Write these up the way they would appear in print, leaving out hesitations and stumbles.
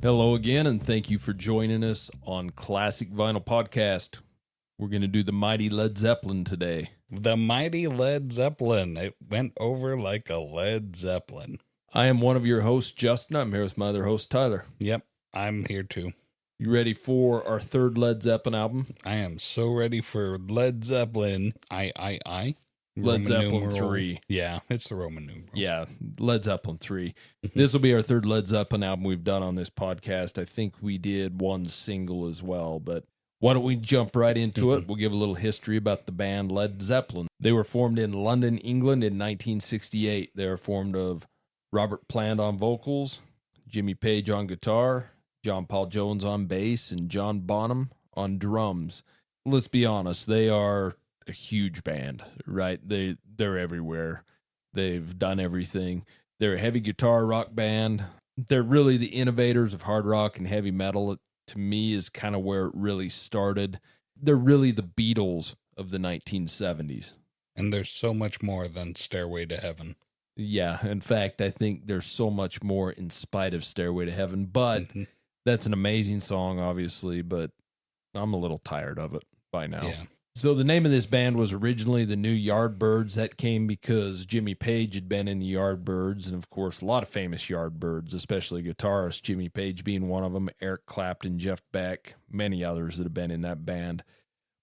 Hello again, and thank you for joining us on Classic Vinyl Podcast. We're going to do the mighty Led Zeppelin today. The mighty Led Zeppelin. It went over like a Led Zeppelin. I am one of your hosts, Justin. I'm here with my other host, Tyler. Yep, I'm here too. You ready for our third Led Zeppelin album? I am so ready for Led Zeppelin. Led Zeppelin III. Yeah, it's the Roman numerals. Yeah, Led Zeppelin III. This will be our third Led Zeppelin album we've done on this podcast. I think we did one single as well, but why don't we jump right into it? We'll give a little history about the band Led Zeppelin. They were formed in London, England in 1968. They are formed of Robert Plant on vocals, Jimmy Page on guitar, John Paul Jones on bass, and John Bonham on drums. Let's be honest, they are a huge band, right? They're everywhere. They've done everything. They're a heavy guitar rock band. They're really the innovators of hard rock and heavy metal. It, to me, is kind of where it really started. They're really the Beatles of the 1970s. And there's so much more than Stairway to Heaven. Yeah, in fact, I think there's so much more in spite of Stairway to Heaven, but that's an amazing song, obviously, but I'm a little tired of it by now. Yeah. So the name of this band was originally the New Yardbirds. That came because Jimmy Page had been in the Yardbirds, and of course, a lot of famous Yardbirds, especially guitarists, Jimmy Page being one of them, Eric Clapton, Jeff Beck, many others that have been in that band.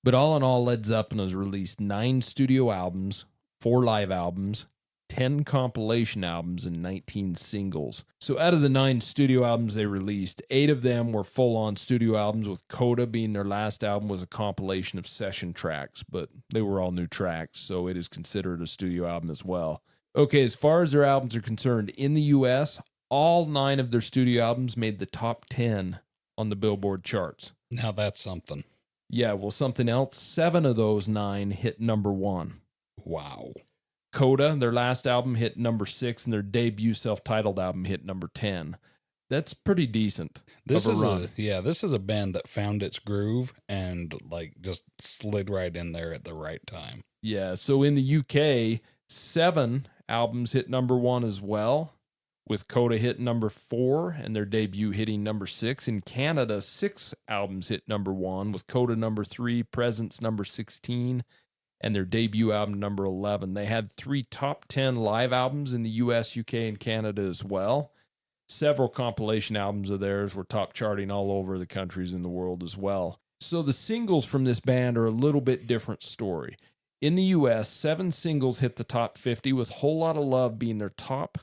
But all in all, Led Zeppelin has released 9 studio albums, 4 live albums, 10 compilation albums, and 19 singles. So out of the 9 studio albums they released, 8 of them were full-on studio albums, with Coda being their last album was a compilation of session tracks, but they were all new tracks, so it is considered a studio album as well. Okay, as far as their albums are concerned, in the U.S., all 9 of their studio albums made the top 10 on the Billboard charts. Now that's something. Yeah, well, something else, 7 of those 9 hit number 1. Wow. Coda, their last album, hit number 6, and their debut self-titled album hit number 10. That's pretty decent. This is a band that found its groove and just slid right in there at the right time. Yeah, so in the UK, 7 albums hit number 1 as well, with Coda hit number 4 and their debut hitting number 6. In Canada, 6 albums hit number 1, with Coda number 3, Presence number 16, and their debut album number 11. They had 3 top 10 live albums in the US, UK, and Canada as well. Several compilation albums of theirs were top charting all over the countries in the world as well. So the singles from this band are a little bit different story. In the US, 7 singles hit the top 50, with Whole Lotta Love being their top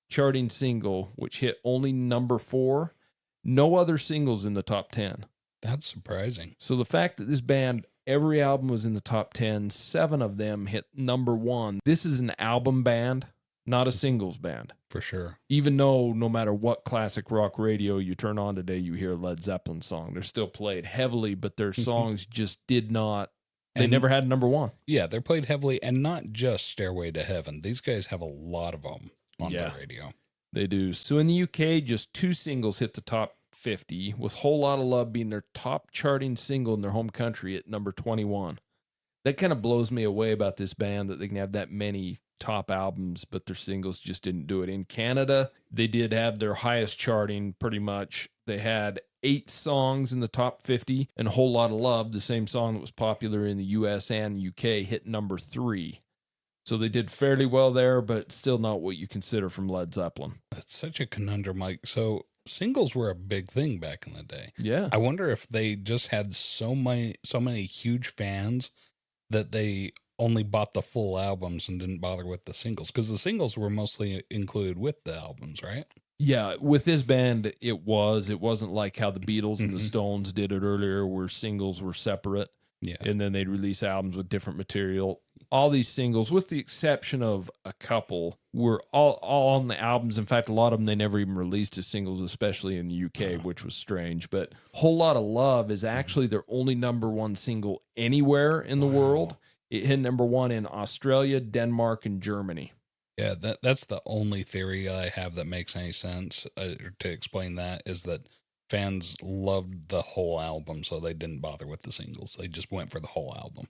charting single, which hit only number 4. No other singles in the top 10. That's surprising. So the fact that this band, every album was in the top 10, 7 of them hit number 1. This is an album band, not a singles band. For sure. Even though no matter what classic rock radio you turn on today, you hear a Led Zeppelin song. They're still played heavily, but their songs just did not, they never had number 1. Yeah, they're played heavily, and not just Stairway to Heaven. These guys have a lot of them on the radio. They do. So in the UK, just 2 singles hit the top 50, with Whole Lotta Love being their top charting single in their home country at number 21. That kind of blows me away about this band, that they can have that many top albums, but their singles just didn't do it. In Canada, they did have their highest charting pretty much. They had 8 songs in the top 50, and Whole Lotta Love, the same song that was popular in the US and UK, hit number 3. So they did fairly well there, but still not what you consider from Led Zeppelin. That's such a conundrum, Mike. So singles were a big thing back in the day. Yeah. I wonder if they just had so many huge fans that they only bought the full albums and didn't bother with the singles, because the singles were mostly included with the albums, right? Yeah, with this band, it wasn't like how the Beatles and the Stones did it earlier, where singles were separate. Yeah. And then they'd release albums with different material. All these singles, with the exception of a couple, were all on the albums. In fact, a lot of them they never even released as singles, especially in the UK, which was strange. But Whole Lotta Love is actually their only number 1 single anywhere in the world. It hit number 1 in Australia, Denmark, and Germany. Yeah, that's the only theory I have that makes any sense to explain that, is that fans loved the whole album, so they didn't bother with the singles. They just went for the whole album.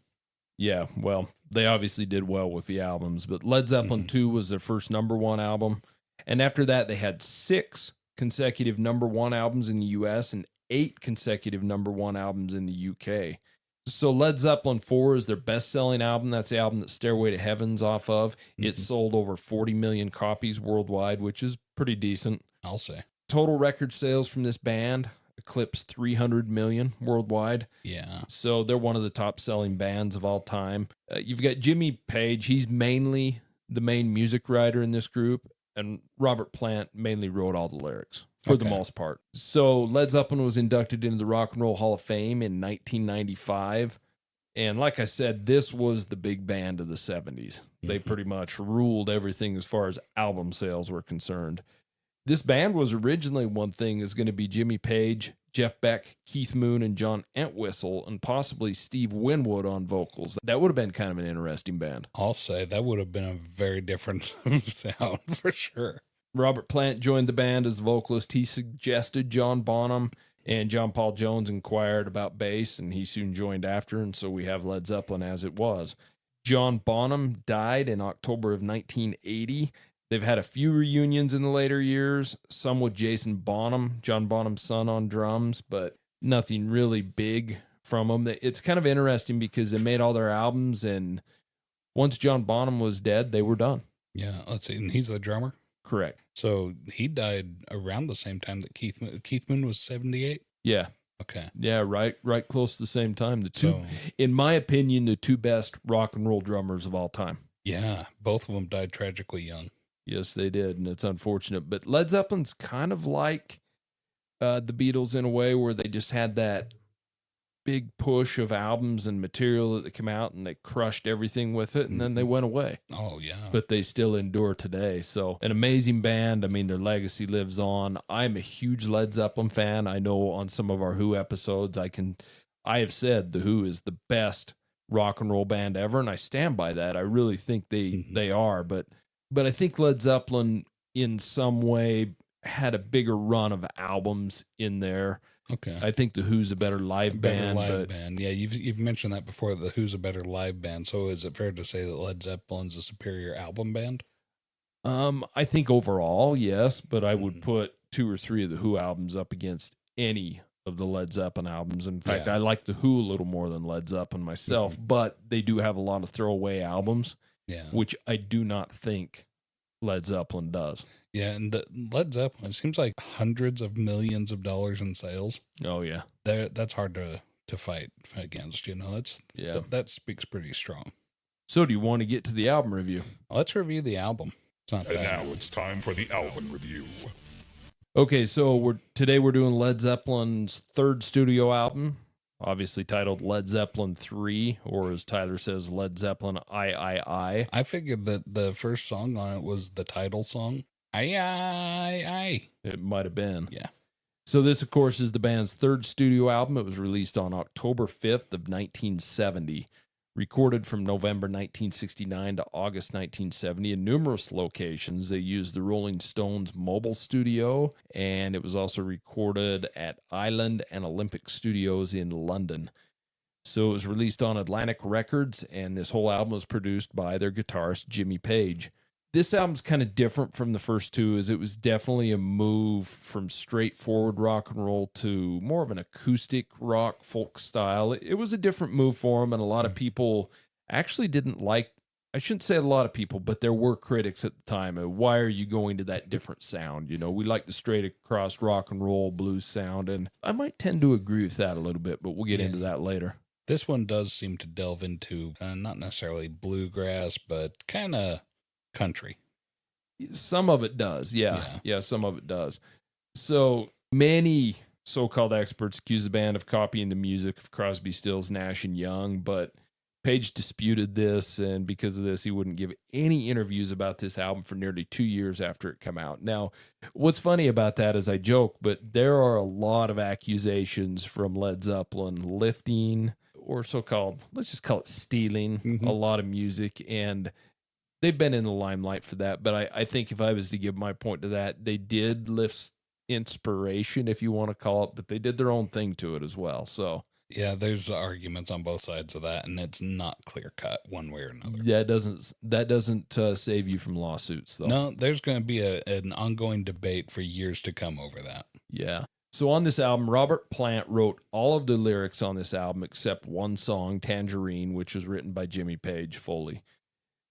Yeah, well, they obviously did well with the albums, but Led Zeppelin II was their first number 1 album. And after that, they had 6 consecutive #1 albums in the US and 8 consecutive #1 albums in the UK. So Led Zeppelin IV is their best-selling album. That's the album that Stairway to Heaven's off of. It sold over 40 million copies worldwide, which is pretty decent. I'll say. Total record sales from this band eclipsed 300 million worldwide. Yeah. So they're one of the top-selling bands of all time. You've got Jimmy Page. He's mainly the main music writer in this group, and Robert Plant mainly wrote all the lyrics for the most part. So Led Zeppelin was inducted into the Rock and Roll Hall of Fame in 1995. And like I said, this was the big band of the 70s. They pretty much ruled everything as far as album sales were concerned. This band was originally one thing is going to be Jimmy Page, Jeff Beck, Keith Moon, and John Entwistle, and possibly Steve Winwood on vocals. That would have been kind of an interesting band. I'll say that would have been a very different sound for sure. Robert Plant joined the band as the vocalist. He suggested John Bonham, and John Paul Jones inquired about bass, and he soon joined after, and so we have Led Zeppelin as it was. John Bonham died in October of 1980. They've had a few reunions in the later years, some with Jason Bonham, John Bonham's son, on drums, but nothing really big from them. It's kind of interesting because they made all their albums, and once John Bonham was dead, they were done. Yeah, let's see. And he's the drummer? Correct. So he died around the same time that Keith Moon was 78? Yeah. Okay. Yeah, right close to the same time. The two, in my opinion, the two best rock and roll drummers of all time. Yeah, both of them died tragically young. Yes, they did, and it's unfortunate. But Led Zeppelin's kind of like the Beatles in a way where they just had that big push of albums and material that came out, and they crushed everything with it, and then they went away. Oh, yeah. But they still endure today. So an amazing band. I mean, their legacy lives on. I'm a huge Led Zeppelin fan. I know on some of our Who episodes, I have said the Who is the best rock and roll band ever, and I stand by that. I really think they are, but I think Led Zeppelin in some way had a bigger run of albums in there. Okay. I think the Who's a better live band. Yeah, you've mentioned that before, the Who's a better live band. So is it fair to say that Led Zeppelin's a superior album band? I think overall, yes, but I would put 2 or 3 of the Who albums up against any of the Led Zeppelin albums. In fact, I like the Who a little more than Led Zeppelin myself, but they do have a lot of throwaway albums, which I do not think Led Zeppelin does. Yeah, and the Led Zeppelin, it seems like hundreds of millions of dollars in sales. Oh, yeah. That's hard to fight against, you know. That speaks pretty strong. So do you want to get to the album review? Let's review the album. And now it's time for the album review. Okay, so today we're doing Led Zeppelin's 3rd studio album, obviously titled Led Zeppelin III, or as Tyler says, Led Zeppelin I. I figured that the first song on it was the title song. I. It might have been. Yeah. So this, of course, is the band's 3rd studio album. It was released on October 5th of 1970. Recorded from November 1969 to August 1970 in numerous locations. They used the Rolling Stones mobile studio, and it was also recorded at Island and Olympic Studios in London. So it was released on Atlantic Records, and this whole album was produced by their guitarist, Jimmy Page. This album's kind of different from the first two, as it was definitely a move from straightforward rock and roll to more of an acoustic rock folk style. It was a different move for them, and a lot of people actually didn't like, I shouldn't say a lot of people, but there were critics at the time of, why are you going to that different sound? You know, we like the straight across rock and roll blues sound, and I might tend to agree with that a little bit, but we'll get into that later. This one does seem to delve into not necessarily bluegrass, but kind of country. Some of it does, yeah, some of it does. So many so-called experts accuse the band of copying the music of Crosby, Stills, Nash and Young, but Page disputed this, and because of this, he wouldn't give any interviews about this album for nearly 2 years after it came out. Now, what's funny about that is I joke, but there are a lot of accusations from Led Zeppelin lifting, or so-called, let's just call it stealing, a lot of music, and they've been in the limelight for that. But I think if I was to give my point to that, they did lift inspiration, if you want to call it, but they did their own thing to it as well. So Yeah, there's arguments on both sides of that, and it's not clear cut one way or another. That doesn't save you from lawsuits, though. No, there's going to be an ongoing debate for years to come over that. Yeah. So on this album, Robert Plant wrote all of the lyrics on this album except one song, Tangerine, which was written by Jimmy Page fully.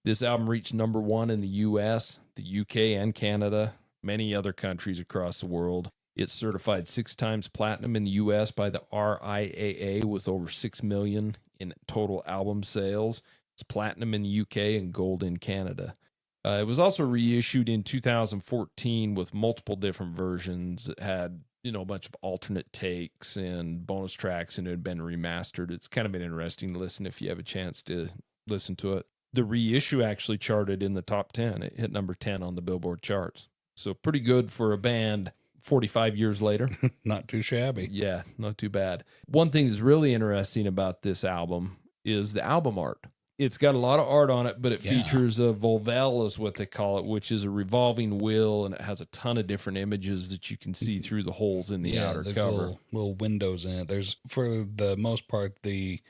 This album reached number 1 in the US, the UK, and Canada, many other countries across the world. It's certified 6 times platinum in the US by the RIAA with over 6 million in total album sales. It's platinum in the UK and gold in Canada. It was also reissued in 2014 with multiple different versions. It had, a bunch of alternate takes and bonus tracks, and it had been remastered. It's kind of been interesting to listen if you have a chance to listen to it. The reissue actually charted in the top 10. It hit number 10 on the Billboard charts. So pretty good for a band 45 years later. Not too shabby. Yeah, not too bad. One thing that's really interesting about this album is the album art. It's got a lot of art on it, but it features a volvel, is what they call it, which is a revolving wheel, and it has a ton of different images that you can see through the holes in the outer cover. Little windows in it. There's, for the most part, the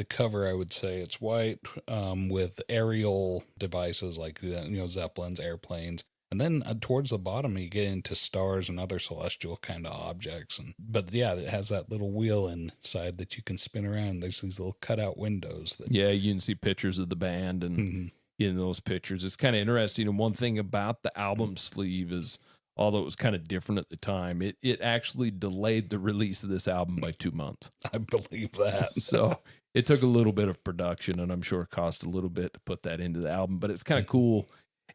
cover, I would say it's white, with aerial devices like Zeppelins, airplanes, and then towards the bottom you get into stars and other celestial kind of objects. But it has that little wheel inside that you can spin around. There's these little cutout windows. You can see pictures of the band and in those pictures. It's kind of interesting. And one thing about the album sleeve is, although it was kind of different at the time, it actually delayed the release of this album by 2 months. I believe that. So it took a little bit of production, and I'm sure it cost a little bit to put that into the album, but it's kind of cool.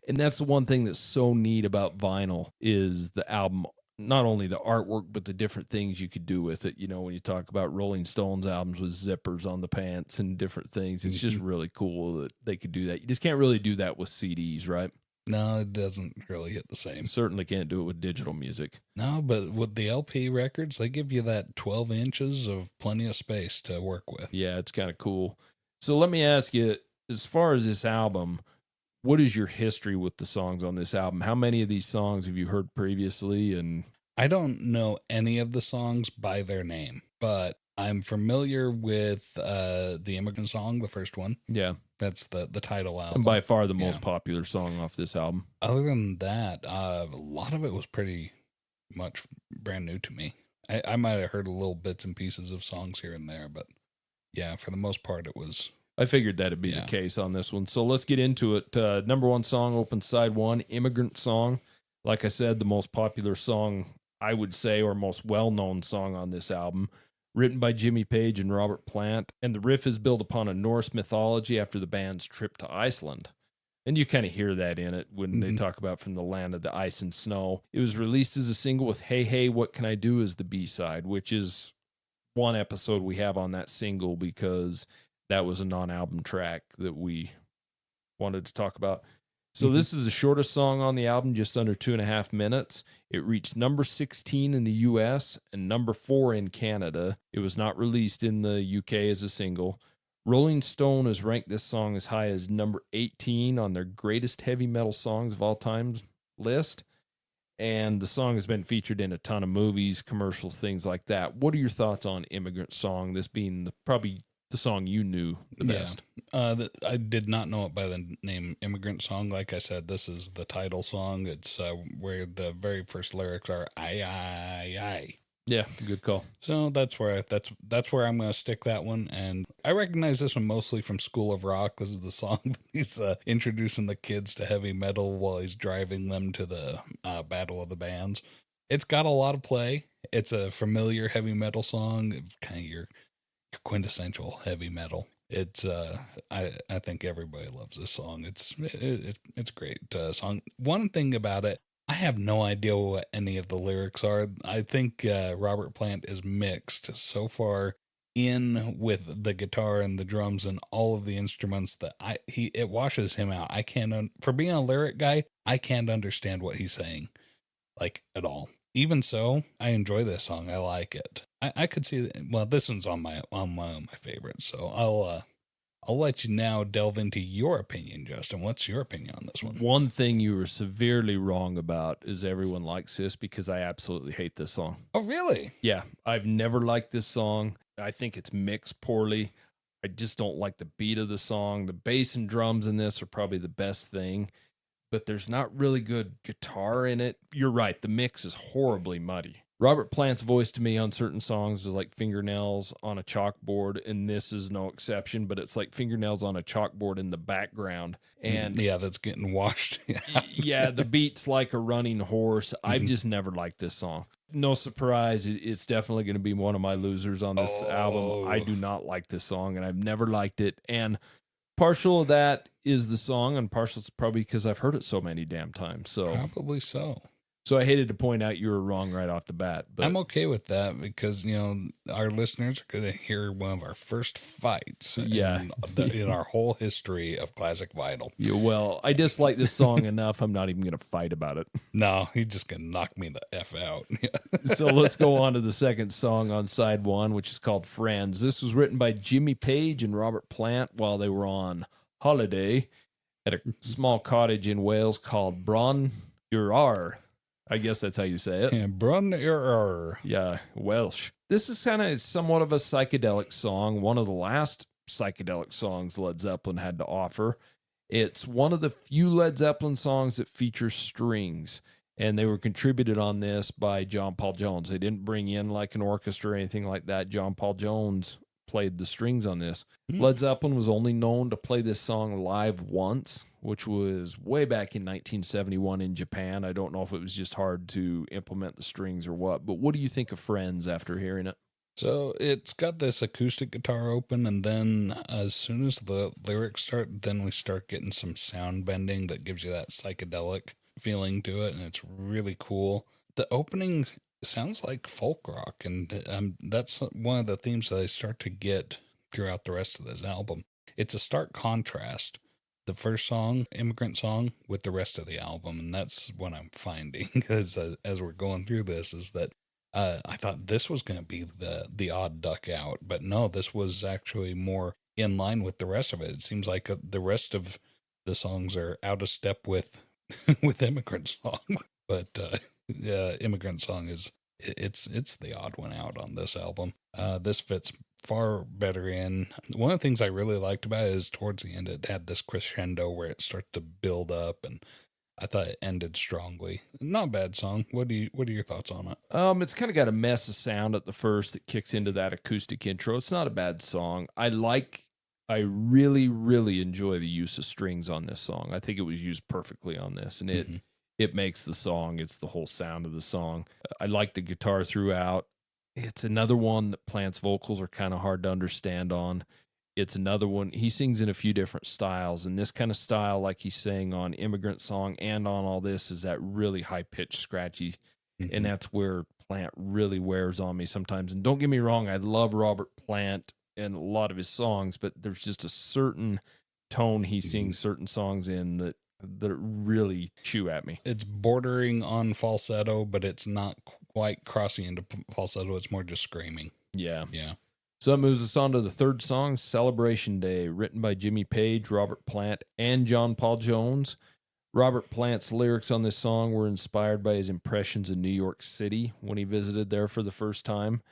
And that's the one thing that's so neat about vinyl is the album, not only the artwork, but the different things you could do with it. When you talk about Rolling Stones albums with zippers on the pants and different things, it's just really cool that they could do that. You just can't really do that with CDs, right? No, it doesn't really hit the same. Certainly can't do it with digital music. No, but with the LP records, they give you that 12 inches of plenty of space to work with. Yeah, it's kind of cool. So let me ask you, as far as this album, what is your history with the songs on this album? How many of these songs have you heard previously? And I don't know any of the songs by their name, but I'm familiar with the Immigrant Song, the first one. Yeah. That's the title album. And by far the most popular song off this album. Other than that, a lot of it was pretty much brand new to me. I might have heard little bits and pieces of songs here and there, but yeah, for the most part, it was... I figured that'd be the case on this one. So let's get into it. Number 1 song, open side 1, Immigrant Song. Like I said, the most popular song, I would say, or most well-known song on this album. Written by Jimmy Page and Robert Plant. And the riff is built upon a Norse mythology after the band's trip to Iceland. And you kind of hear that in it when they talk about from the land of the ice and snow. It was released as a single with Hey Hey What Can I Do as the B-side, which is one episode we have on that single because that was a non-album track that we wanted to talk about. So this is the shortest song on the album, just under 2.5 minutes. It reached number 16 in the US and number 4 in Canada. It was not released in the UK as a single. Rolling Stone has ranked this song as high as number 18 on their greatest heavy metal songs of all time list. And the song has been featured in a ton of movies, commercials, things like that. What are your thoughts on Immigrant Song, this being probably the song you knew the best? I did not know it by the name Immigrant Song. Like I said, this is the title song. It's where the very first lyrics are I. Yeah, good call. So that's where I'm going to stick that one. And I recognize this one mostly from School of Rock. This is the song that he's introducing the kids to heavy metal while he's driving them to the Battle of the Bands. It's got a lot of play. It's a familiar heavy metal song, kind of your quintessential heavy metal. It's I think everybody loves this song. It's a great song. One thing about it, I have no idea what any of the lyrics are. I think Robert Plant is mixed so far in with the guitar and the drums and all of the instruments that it washes him out. I can't for being a lyric guy, I can't understand what he's saying, like, at all. Even so, I enjoy this song. I like it. I could see. Well, this one's on my favorites, so I'll let you now delve into your opinion, Justin. What's your opinion on this one? One thing you were severely wrong about is everyone likes this, because I absolutely hate this song. Oh, really? Yeah, I've never liked this song. I think it's mixed poorly. I just don't like the beat of the song. The bass and drums in this are probably the best thing, but there's not really good guitar in it. You're right, the mix is horribly muddy. Robert Plant's voice to me on certain songs is like fingernails on a chalkboard, and this is no exception, but it's like fingernails on a chalkboard in the background. And yeah, that's getting washed. yeah, the beat's like a running horse. I've just never liked this song. No surprise, it's definitely going to be one of my losers on this album. I do not like this song, and I've never liked it. And partial of that is the song, and partial is probably because I've heard it so many damn times. So Probably so. So I hated to point out you were wrong right off the bat. But I'm okay with that because, our listeners are going to hear one of our first fights in our whole history of Classic Vinyl. Yeah, well, I dislike this song enough, I'm not even going to fight about it. No, he's just going to knock me the F out. So let's go on to the second song on side one, which is called Friends. This was written by Jimmy Page and Robert Plant while they were on holiday at a small cottage in Wales called Bron Iar. I guess that's how you say it. Yeah, Brun Error. Yeah, Welsh. This is kind of somewhat of a psychedelic song, one of the last psychedelic songs Led Zeppelin had to offer. It's one of the few Led Zeppelin songs that features strings, and they were contributed on this by John Paul Jones. They didn't bring in like an orchestra or anything like that. John Paul Jones played the strings on this. Led Zeppelin was only known to play this song live once, which was way back in 1971 in Japan. I don't know if it was just hard to implement the strings or what, but what do you think of Friends after hearing it? So it's got this acoustic guitar open, and then as soon as the lyrics start, then we start getting some sound bending that gives you that psychedelic feeling to it, and it's really cool. The opening sounds like folk rock, and that's one of the themes that I start to get throughout the rest of this album. It's a stark contrast, the first song, Immigrant Song, with the rest of the album, and that's what I'm finding as we're going through this, is that I thought this was going to be the odd duck out, but no, this was actually more in line with the rest of it. It seems like the rest of the songs are out of step with with Immigrant Song, but Immigrant Song it's the odd one out on this album. This fits far better in. One of the things I really liked about it is towards the end it had this crescendo where it starts to build up, and I thought it ended strongly. Not a bad song. What are your thoughts on it? It's kind of got a mess of sound at the first that kicks into that acoustic intro. It's not a bad song. I really, really enjoy the use of strings on this song. I think it was used perfectly on this, and it makes the song. It's the whole sound of the song. I like the guitar throughout. It's another one that Plant's vocals are kind of hard to understand on. It's another one. He sings in a few different styles, and this kind of style, like he's saying on Immigrant Song and on all this, is that really high-pitched, scratchy, and that's where Plant really wears on me sometimes. And don't get me wrong, I love Robert Plant and a lot of his songs, but there's just a certain tone he sings certain songs in that really chew at me. It's bordering on falsetto, but it's not quite crossing into falsetto. It's more just screaming. Yeah. Yeah. So that moves us on to the third song, Celebration Day, written by Jimmy Page, Robert Plant, and John Paul Jones. Robert Plant's lyrics on this song were inspired by his impressions in New York City when he visited there for the first time.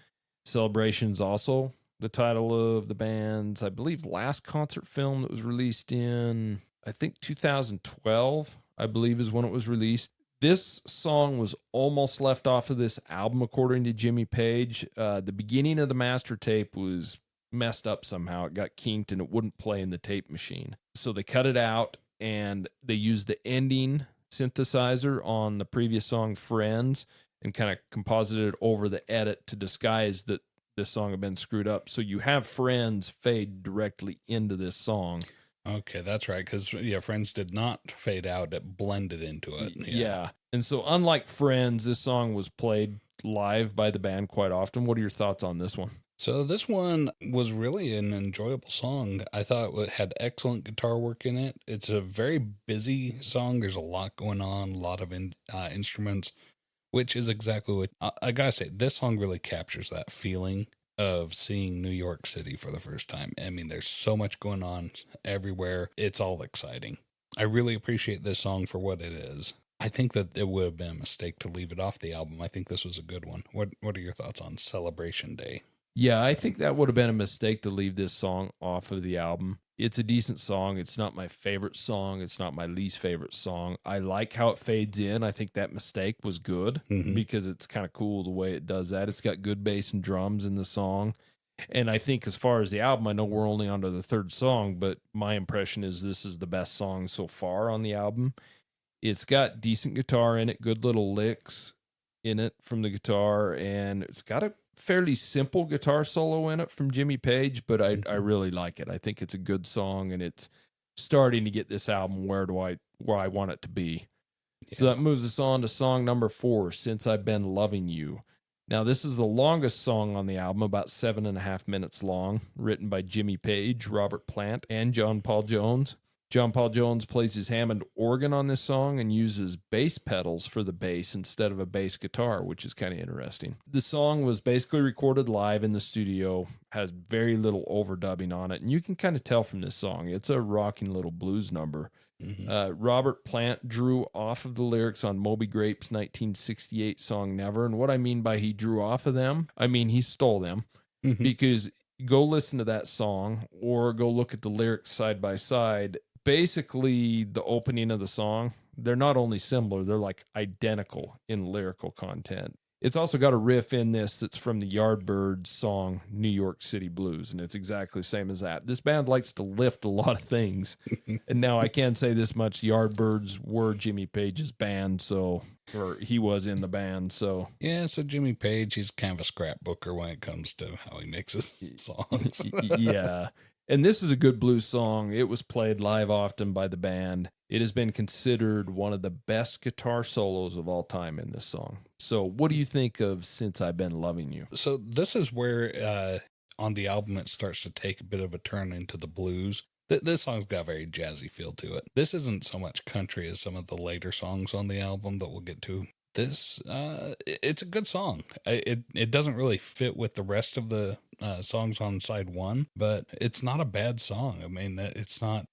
Celebration's also the title of the band's, I believe, last concert film that was released in, I think, 2012, I believe is when it was released. This song was almost left off of this album, according to Jimmy Page. The beginning of the master tape was messed up somehow. It got kinked and it wouldn't play in the tape machine. So they cut it out and they used the ending synthesizer on the previous song, Friends, and kind of composited it over the edit to disguise that this song had been screwed up. So you have Friends fade directly into this song. Okay, that's right, because, Friends did not fade out. It blended into it. Yeah. And so unlike Friends, this song was played live by the band quite often. What are your thoughts on this one? So this one was really an enjoyable song. I thought it had excellent guitar work in it. It's a very busy song. There's a lot going on, a lot of instruments, which is exactly what I gotta say. This song really captures that feeling of seeing New York City for the first time. I mean, there's so much going on everywhere. It's all exciting. I really appreciate this song for what it is. I think that it would have been a mistake to leave it off the album. I think this was a good one. What are your thoughts on Celebration Day? Yeah, I think that would have been a mistake to leave this song off of the album. It's a decent song. It's not my favorite song. It's not my least favorite song. I like how it fades in. I think that mistake was good because it's kind of cool the way it does that. It's got good bass and drums in the song. And I think as far as the album, I know we're only on to the third song, but my impression is this is the best song so far on the album. It's got decent guitar in it, good little licks in it from the guitar, and it's got a fairly simple guitar solo in it from Jimmy Page, but I really like it. I think it's a good song, and it's starting to get this album where I want it to be. Yeah. So that moves us on to song number 4, Since I've Been Loving You. Now, this is the longest song on the album, about 7.5 minutes long, written by Jimmy Page, Robert Plant, and John Paul Jones. John Paul Jones plays his Hammond organ on this song and uses bass pedals for the bass instead of a bass guitar, which is kind of interesting. The song was basically recorded live in the studio, has very little overdubbing on it, and you can kind of tell from this song. It's a rocking little blues number. Robert Plant drew off of the lyrics on Moby Grape's 1968 song Never, and what I mean by he drew off of them, I mean he stole them, because go listen to that song or go look at the lyrics side by side. Basically, the opening of the song, they're not only similar, they're like identical in lyrical content. It's also got a riff in this that's from the Yardbirds song, New York City Blues, and it's exactly the same as that. This band likes to lift a lot of things, and now I can say this much, the Yardbirds were Jimmy Page's band, or he was in the band, so. Yeah, so Jimmy Page, he's kind of a scrapbooker when it comes to how he makes his songs. Yeah. And this is a good blues song. It was played live often by the band. It has been considered one of the best guitar solos of all time in this song. So what do you think of Since I've Been Loving You? So this is where on the album it starts to take a bit of a turn into the blues. This song's got a very jazzy feel to it. This isn't so much country as some of the later songs on the album that we'll get to. This, it's a good song. It doesn't really fit with the rest of the songs on side 1, but it's not a bad song. I mean, it's not,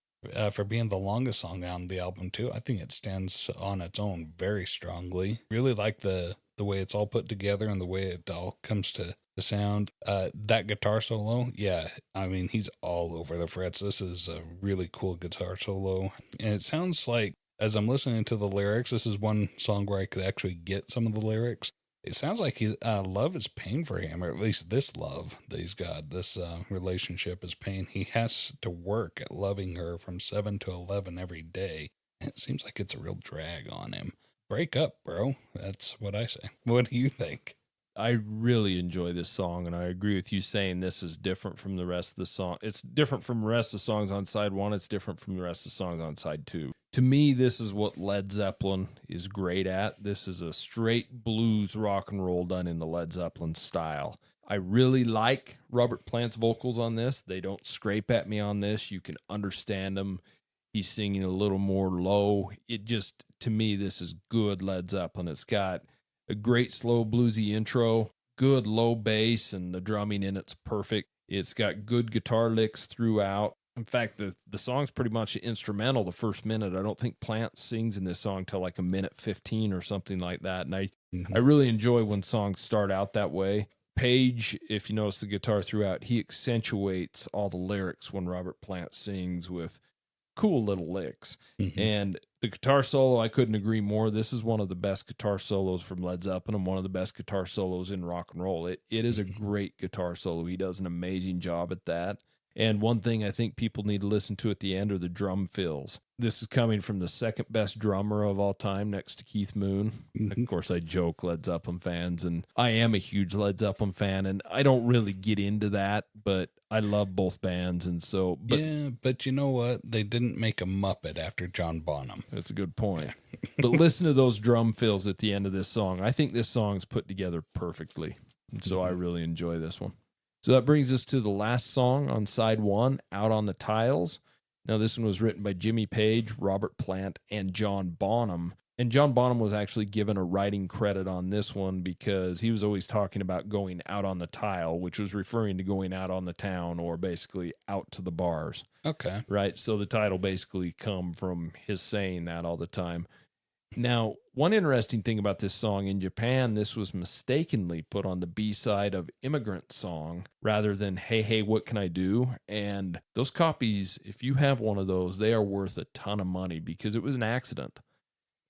for being the longest song on the album too, I think it stands on its own very strongly. Really like the way it's all put together and the way it all comes to the sound. That guitar solo, yeah, I mean, he's all over the frets. This is a really cool guitar solo. And it sounds like, as I'm listening to the lyrics, this is one song where I could actually get some of the lyrics. It sounds like love is pain for him, or at least this love that he's got. This relationship is pain. He has to work at loving her from 7 to 11 every day. And it seems like it's a real drag on him. Break up, bro. That's what I say. What do you think? I really enjoy this song, and I agree with you saying this is different from the rest of the song. It's different from the rest of the songs on side 1. It's different from the rest of the songs on side 2. To me, this is what Led Zeppelin is great at. This is a straight blues rock and roll done in the Led Zeppelin style. I really like Robert Plant's vocals on this. They don't scrape at me on this. You can understand them. He's singing a little more low. It just, to me, this is good Led Zeppelin. It's got a great slow bluesy intro, good low bass, and the drumming in it's perfect. It's got good guitar licks throughout. In fact, the song's pretty much instrumental the first minute. I don't think Plant sings in this song till like a minute 15 or something like that. And I really enjoy when songs start out that way. Page, if you notice the guitar throughout, he accentuates all the lyrics when Robert Plant sings with cool little licks. And the guitar solo, I couldn't agree more. This is one of the best guitar solos from Led Zeppelin and one of the best guitar solos in rock and roll. It is a great guitar solo. He does an amazing job at that. And one thing I think people need to listen to at the end are the drum fills. This is coming from the second best drummer of all time next to Keith Moon. Of course, I joke Led Zeppelin fans, and I am a huge Led Zeppelin fan, and I don't really get into that, but I love both bands. And so, but you know what? They didn't make a Muppet after John Bonham. That's a good point. But listen to those drum fills at the end of this song. I think this song's put together perfectly. And so I really enjoy this one. So that brings us to the last song on side 1, Out on the Tiles. Now, this one was written by Jimmy Page, Robert Plant, and John Bonham. And John Bonham was actually given a writing credit on this one because he was always talking about going out on the tile, which was referring to going out on the town or basically out to the bars. Okay. Right. So the title basically come from his saying that all the time. Now, one interesting thing about this song in Japan, this was mistakenly put on the B-side of Immigrant Song rather than Hey, Hey, What Can I Do? And those copies, if you have one of those, they are worth a ton of money because it was an accident.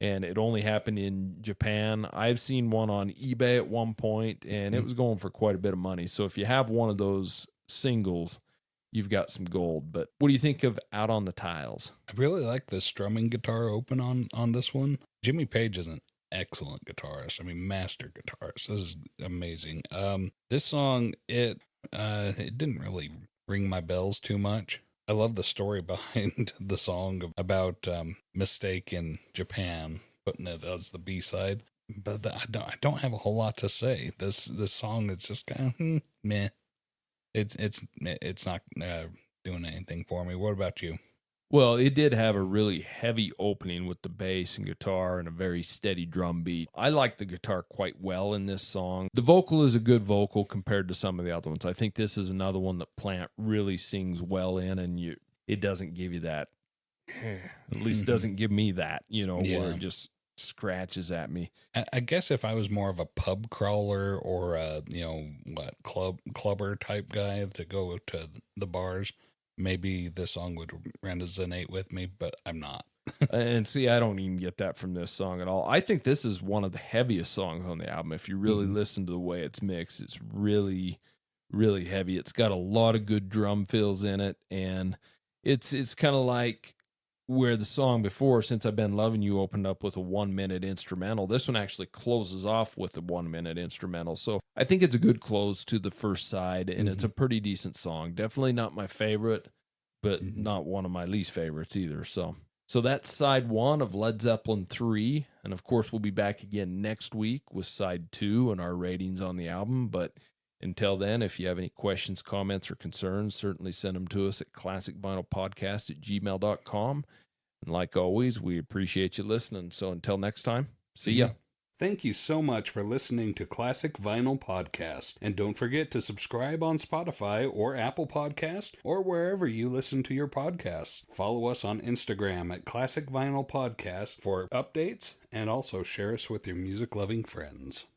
And it only happened in Japan. I've seen one on eBay at one point, and it was going for quite a bit of money. So if you have one of those singles, you've got some gold. But what do you think of Out on the Tiles? I really like the strumming guitar open on this one. Jimmy Page is an excellent guitarist. I mean, master guitarist. This is amazing. This song, it didn't really ring my bells too much. I love the story behind the song about mistake in Japan, putting it as the B-side. But I don't have a whole lot to say. This song is just kind of meh. It's not doing anything for me. What about you? Well, it did have a really heavy opening with the bass and guitar and a very steady drum beat. I like the guitar quite well in this song. The vocal is a good vocal compared to some of the other ones. I think this is another one that Plant really sings well in, and it doesn't give you that, at least doesn't give me that, where it just scratches at me. I guess if I was more of a pub crawler or a, clubber type guy to go to the bars, maybe this song would resonate with me, but I'm not. And see, I don't even get that from this song at all. I think this is one of the heaviest songs on the album. If you really listen to the way it's mixed, it's really, really heavy. It's got a lot of good drum fills in it, and it's kind of like where the song before, Since I've Been Loving You, opened up with a 1-minute instrumental. This one actually closes off with a 1-minute instrumental. So I think it's a good close to the first side, and it's a pretty decent song. Definitely not my favorite, but not one of my least favorites either. So that's side 1 of Led Zeppelin III. And of course, we'll be back again next week with side 2 and our ratings on the album. But until then, if you have any questions, comments, or concerns, certainly send them to us at classicvinylpodcast@gmail.com. And like always, we appreciate you listening. So until next time, see ya. Thank you so much for listening to Classic Vinyl Podcast. And don't forget to subscribe on Spotify or Apple Podcast or wherever you listen to your podcasts. Follow us on Instagram at Classic Vinyl Podcast for updates, and also share us with your music-loving friends.